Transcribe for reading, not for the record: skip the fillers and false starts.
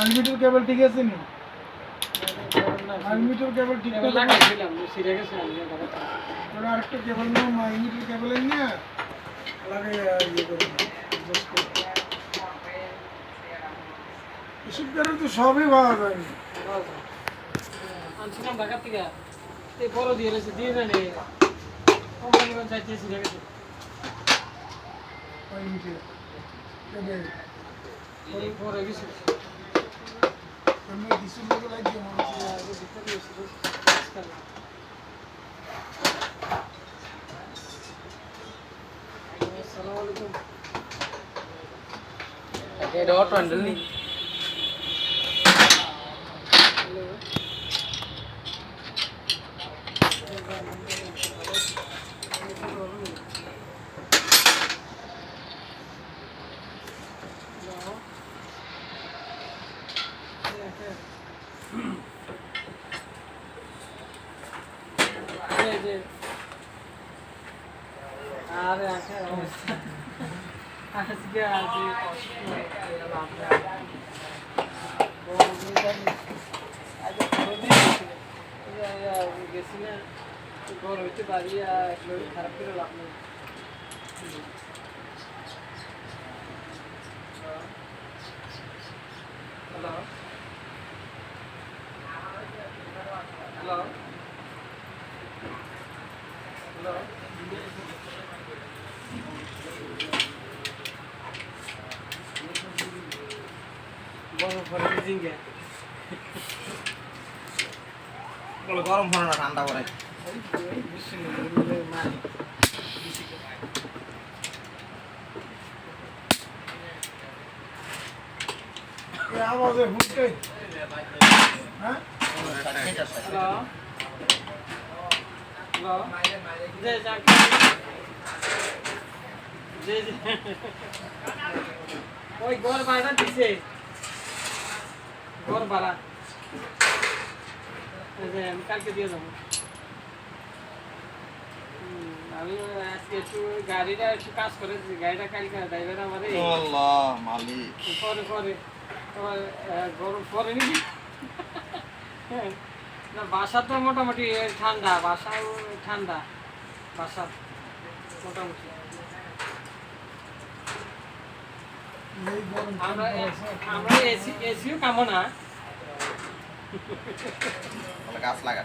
Multimeter কেবল ঠিক আছে নি? মাল্টিমিটার কেবল ঠিক আছে লাগাইছিলাম সিরে গেছে আমি ওরা আরেকটা কেবল না মাল্টিমিটার কেবল এনে লাগাই ইয়ে করে এসব কারণে তো সবই পাওয়া যায় না। আনছিলাম ঢাকা থেকে এই বড় দিয়ে রয়েছে দিয়ে জানে কোম্পানিগঞ্জ যাইতে সিরে গেছে মাল্টিমিটার কেবল পরে গেছে আমি দিছি লোক লাগি মানুষ আসসালামু আলাইকুম এটা অটো হ্যান্ডেল নি আরে আখের অবস্থা আজকে আজকে গেছি না ঘর হইতে পারি খারাপ করে লাভ নেই হ্যালো হ্যালো হ্যালো বড় ফলে জিঙ্গে বলে গরম পড়ে না ঠান্ডা পড়ে এই আওয়াজে হুটে হ্যাঁ হ্যালো হ্যালো যে যাক যে ওই ঘর ভাড়া দিছে ঘর ভাড়া যে আমি কালকে দিয়ে যাবো আমি আজকে একটু গাড়িটা একটু কাজ করেছি গাড়িটা কালকে ড্রাইভার আমার আল্লাহ মালিক পরে পরে গরম পরে নাকি না বাসা তো মোটামুটি ঠান্ডা বাসাও ঠান্ডা বাসা মোটামুটি এই গরম আমরা আমরা এসিও কামো না গাছ লাগা